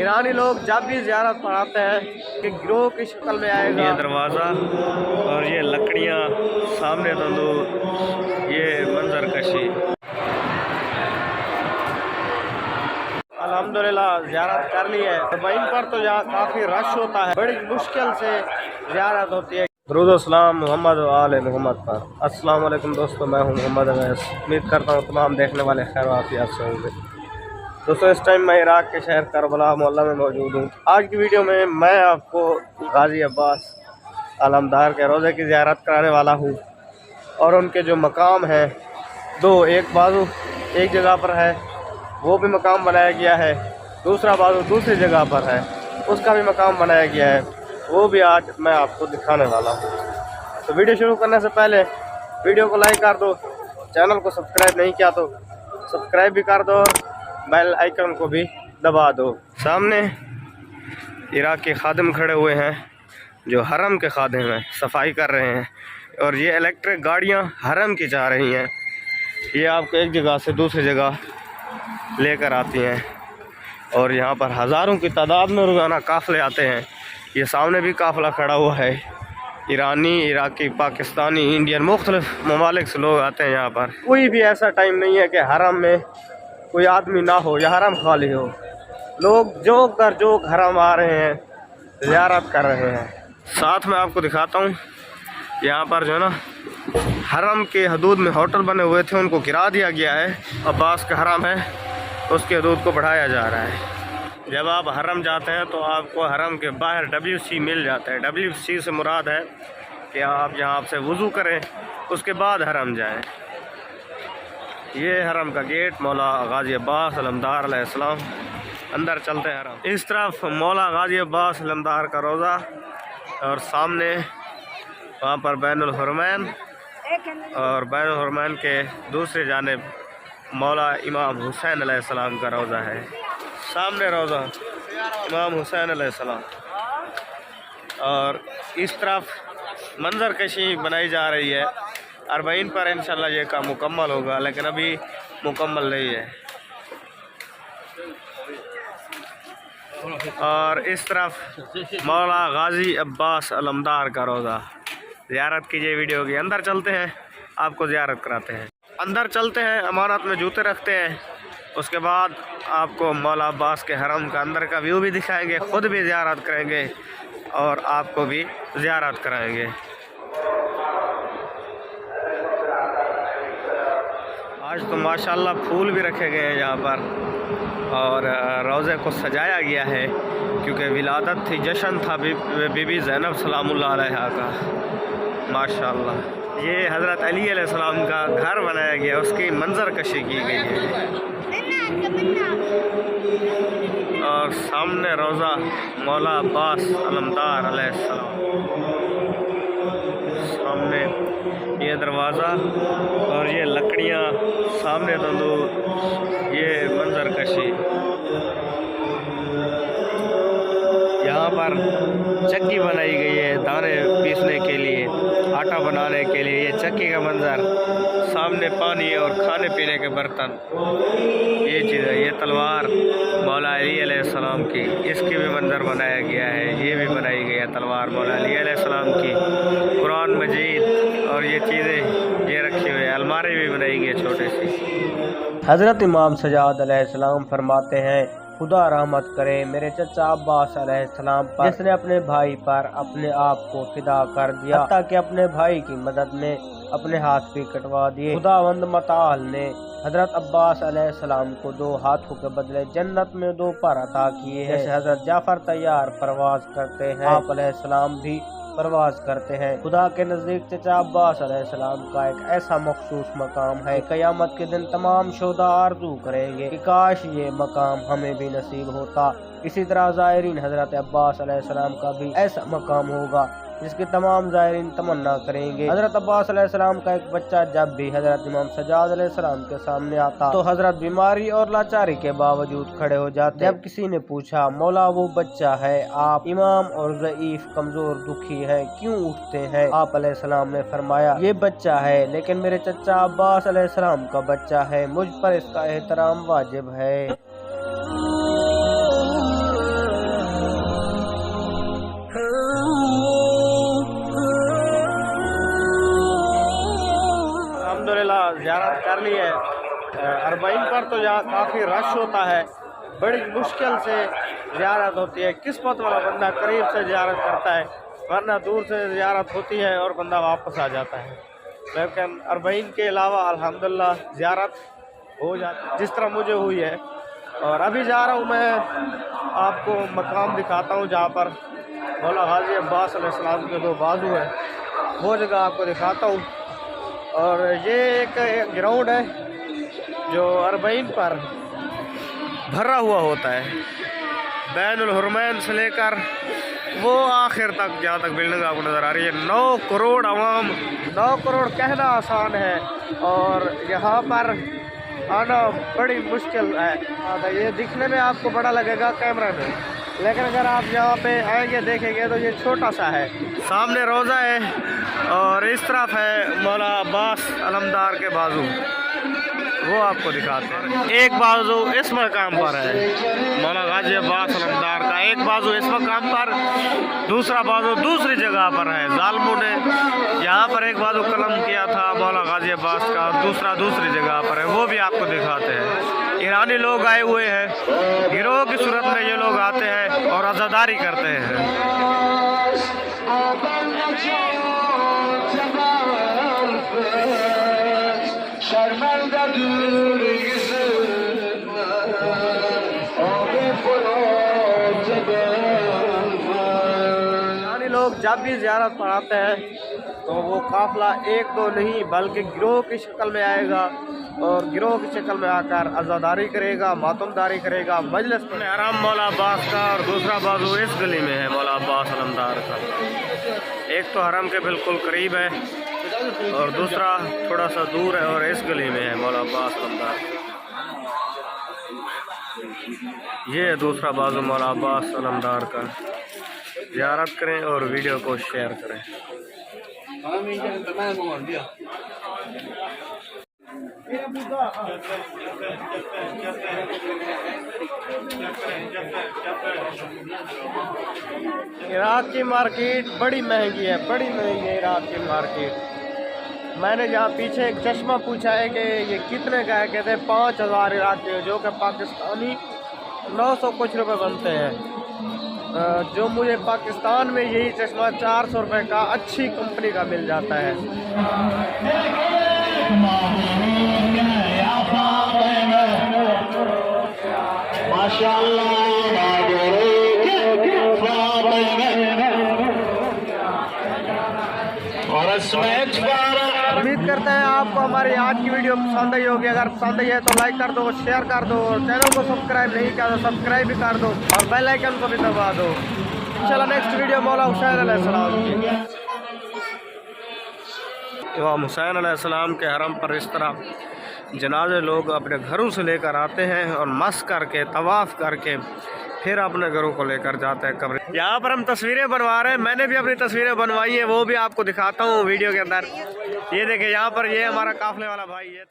ईरानी लोग जब भी ज़ियारत पर आते हैं कि गिरोह की शक्ल में आएगा। ये दरवाज़ा और ये लकड़ियाँ, सामने तंदूर, ये मंजर कशी। अल्हम्दुलिल्लाह ज़ियारत कर ली है। वहीं पर तो यहाँ काफ़ी रश होता है, बड़ी मुश्किल से ज़ियारत होती है। दरूद सलाम मोहम्मद व आले मोहम्मद पर। अस्सलाम वालेकुम दोस्तों, मैं हूँ मोहम्मद अवैस। उम्मीद करता हूँ तमाम देखने वाले खैर आफियत से होंगे। दोस्तों इस टाइम मैं इराक के शहर करबला मोहल्ला में मौजूद हूँ। आज की वीडियो में मैं आपको गाजी अब्बास अलमदार के रोज़े की ज़ियारत कराने वाला हूँ और उनके जो मकाम हैं दो, एक बाजू एक जगह पर है वो भी मकाम बनाया गया है, दूसरा बाजू दूसरी जगह पर है उसका भी मकाम बनाया गया है, वो भी आज मैं आपको दिखाने वाला हूँ। तो वीडियो शुरू करने से पहले वीडियो को लाइक कर दो, चैनल को सब्सक्राइब नहीं किया तो सब्सक्राइब भी कर दो और बेल आइकन को भी दबा दो। सामने इराक के खादिम खड़े हुए हैं जो हरम के खादिम हैं, सफाई कर रहे हैं और ये इलेक्ट्रिक गाड़ियाँ हरम की जा रही हैं। ये आपको एक जगह से दूसरी जगह लेकर आती हैं और यहाँ पर हज़ारों की तादाद में रोज़ाना काफ़िले आते हैं। ये सामने भी काफ़िला खड़ा हुआ है, ईरानी, इराकी, पाकिस्तानी, इंडियन, मुख्तलिफ ममालिक से लोग आते हैं यहाँ पर। कोई भी ऐसा टाइम नहीं है कि हरम में कोई आदमी ना हो या हरम खाली हो। लोग जो कर जो हरम आ रहे हैं, ज़ियारत कर रहे हैं। साथ में आपको दिखाता हूँ यहाँ पर जो है ना हरम के हदूद में होटल बने हुए थे, उनको गिरा दिया गया है। अब्बास का हरम है, उसके हदूद को बढ़ाया जा रहा है। जब आप हरम जाते हैं तो आपको हरम के बाहर WC मिल जाता है। WC से मुराद है कि आप यहाँ से वज़ू करें उसके बाद हरम जाएं। ये हरम का गेट मौला गाजी अब्बास अलमदार अलैहिस्सलाम। अंदर चलते हैं हरम। इस तरफ मौला गाजी अब्बास अलमदार का रोज़ा और सामने वहाँ पर बैनुल हुरमैन और बैनुल हुरमैन के दूसरी जानिब मौला इमाम हुसैन अलैहिस्सलाम का रोज़ा है। सामने रोज़ा इमाम हुसैन अलैहिस्सलाम और इस तरफ मंजर कशी बनाई जा रही है। अरबईन पर इंशाल्लाह ये काम मुकम्मल होगा, लेकिन अभी मुकम्मल नहीं है। और इस तरफ मौला गाजी अब्बास अलमदार का रोज़ा। ज़ियारत कीजिए वीडियो की। अंदर चलते हैं, आपको ज़ियारत कराते हैं। अंदर चलते हैं, अमानत में जूते रखते हैं। उसके बाद आपको मौला अब्बास के हरम का अंदर का व्यू भी दिखाएंगे, ख़ुद भी ज़ियारत करेंगे और आपको भी ज़ियारत कराएंगे। आज तो माशाल्लाह फूल भी रखे गए हैं यहाँ पर और रोज़े को सजाया गया है क्योंकि विलादत थी, जश्न था बीबी ज़ैनब सलामुल्लाह अलैहा का। माशाल्लाह ये हज़रत अली अलैहिस्सलाम का घर बनाया गया, उसकी मंजर कशी की गई है। और सामने रोज़ा मौला अब्बास अलमदार अलैहिस्सलाम। सामने ये दरवाज़ा और ये लकड़ियाँ, सामने तंदूर, ये मंजर कशी। यहाँ पर चक्की बनाई गई है दाने पीसने के लिए, आटा बनाने के लिए। ये चक्की का मंजर, सामने पानी और खाने पीने के बर्तन, ये चीज़ है। ये तलवार मौला अली अलैहिस्सलाम की, इसकी भी मंजर बनाया गया है। ये भी बनाई गई है तलवार मौला अली अलैहिस्सलाम की। कुरान मजीद और ये चीज़ें ये रखी हुई है। अलमारी भी बनाई गई है छोटी सी। हज़रत इमाम सजाद अलैहिस्सलाम फरमाते हैं, खुदा रहमत करे मेरे चचा अब्बास अलैहिस्सलाम पर, जिसने अपने भाई पर अपने आप को फिदा कर दिया, ताकि अपने भाई की मदद में अपने हाथ भी कटवा दिए। खुदावंद मताल ने हजरत अब्बास अलैहिस्सलाम को 2 हाथों के बदले जन्नत में 2 पर अता किए हैं। जैसे हजरत जाफर तैयार परवाज करते हैं, आप अलैहिस्सलाम भी परवाज करते हैं। खुदा के नजदीक चचा अब्बास अलैहिस्सलाम का एक ऐसा मखसूस मकाम है, क़यामत के दिन तमाम शोधा आरज़ू करेंगे कि काश ये मकाम हमें भी नसीब होता। इसी तरह ज़ायरीन हजरत अब्बास अलैहिस्सलाम का भी ऐसा मकाम होगा जिसके तमाम ज़ायरीन तमन्ना करेंगे। हजरत अब्बास अलैहिस्सलाम का एक बच्चा जब भी हजरत इमाम सजाद अलैहिस्सलाम के सामने आता तो हजरत बीमारी और लाचारी के बावजूद खड़े हो जाते। जब किसी ने पूछा, मौला वो बच्चा है, आप इमाम और ज़ईफ, कमजोर, दुखी है, क्यों उठते हैं? आप अलैहिस्सलाम ने फरमाया, ये बच्चा है लेकिन मेरे चचा अब्बास अलैहिस्सलाम का बच्चा है, मुझ पर इसका एहतराम वाजिब है। زیارت کر لی ہے. اربعین پر تو کافی رش ہوتا ہے, بڑی مشکل سے زیارت ہوتی ہے. قسمت والا بندہ قریب سے زیارت کرتا ہے, ورنہ دور سے زیارت ہوتی ہے اور بندہ واپس آ جاتا ہے. لیکن اربعین کے علاوہ الحمدللہ زیارت ہو جاتی ہے, جس طرح مجھے ہوئی ہے. اور ابھی جا رہا ہوں میں آپ کو مقام دکھاتا ہوں جہاں پر مولا غازی عباس علیہ السلام کے 2 بازو ہیں, وہ جگہ آپ کو دکھاتا ہوں. اور یہ ایک گراؤنڈ ہے جو اربعین پر بھرا ہوا ہوتا ہے, بین الحرمین سے لے کر وہ آخر تک جہاں تک بلڈنگ آپ کو نظر آ رہی ہے. 9 کروڑ عوام, 9 کروڑ کہنا آسان ہے اور یہاں پر آنا بڑی مشکل ہے. یہ دکھنے میں آپ کو بڑا لگے گا کیمرہ میں, لیکن اگر آپ یہاں پہ آئیں گے دیکھیں گے تو یہ چھوٹا سا ہے. سامنے روضہ ہے اور اس طرف ہے مولا عباس علمدار کے بازو, وہ آپ کو دکھاتے ہیں. ایک بازو اس مقام پر ہے مولا غازی عباس علمدار کا, ایک بازو اس مقام پر, دوسرا بازو دوسری جگہ پر ہے. ظالموں نے یہاں پر ایک بازو قلم کیا تھا مولا غازی عباس کا, دوسرا دوسری جگہ پر ہے, وہ بھی آپ کو دکھاتے ہیں. ایرانی لوگ آئے ہوئے ہیں, گروہ کی صورت میں یہ لوگ آتے ہیں اور عزاداری کرتے ہیں. ایرانی لوگ جب بھی زیارت پر آتے ہیں تو وہ قافلہ 1-2 نہیں بلکہ گروہ کی شکل میں آئے گا, اور گروہ کی شکل میں آ کر عزاداری کرے گا, ماتمداری کرے گا. مجلس میں حرام مولا عباس کا اور دوسرا بازو اس گلی میں ہے مولا عباس علمدار کا. ایک تو حرم کے بالکل قریب ہے اور دوسرا تھوڑا سا دور ہے اور اس گلی میں ہے مولا عباس علمدار. یہ ہے دوسرا بازو مولا عباس علمدار کا. زیارت کریں اور ویڈیو کو شیئر کریں. عراق کی مارکیٹ بڑی مہنگی ہے, بڑی مہنگی ہے عراق کی مارکیٹ. میں نے جہاں پیچھے ایک چشمہ پوچھا ہے کہ یہ کتنے کا ہے, کہتے ہیں 5000 عراقی, جو کہ پاکستانی 900 کچھ روپے بنتے ہیں. جو مجھے پاکستان میں یہی چشمہ 400 روپے کا اچھی کمپنی کا مل جاتا ہے. امید کرتے ہیں آپ کو ہماری آج کی ویڈیو پسند آئی ہوگی. اگر پسند آئی ہے تو لائک کر دو, شیئر کر دو, اور چینل کو سبسکرائب نہیں کیا تو سبسکرائب بھی کر دو, اور بیل آئیکن کو بھی دبا دو. انشاءاللہ نیکسٹ ویڈیو مولا حسین علیہ السلام کی. امام حسین علیہ السلام کے حرم پر اس طرح جنازے لوگ اپنے گھروں سے لے کر آتے ہیں اور مس کر کے طواف کر کے پھر اپنے گھروں کو لے کر جاتے ہیں قبر. یہاں پر ہم تصویریں بنوا رہے ہیں, میں نے بھی اپنی تصویریں بنوائی ہیں, وہ بھی آپ کو دکھاتا ہوں ویڈیو کے اندر. یہ دیکھیں یہاں پر یہ ہمارا قافلے والا بھائی ہے.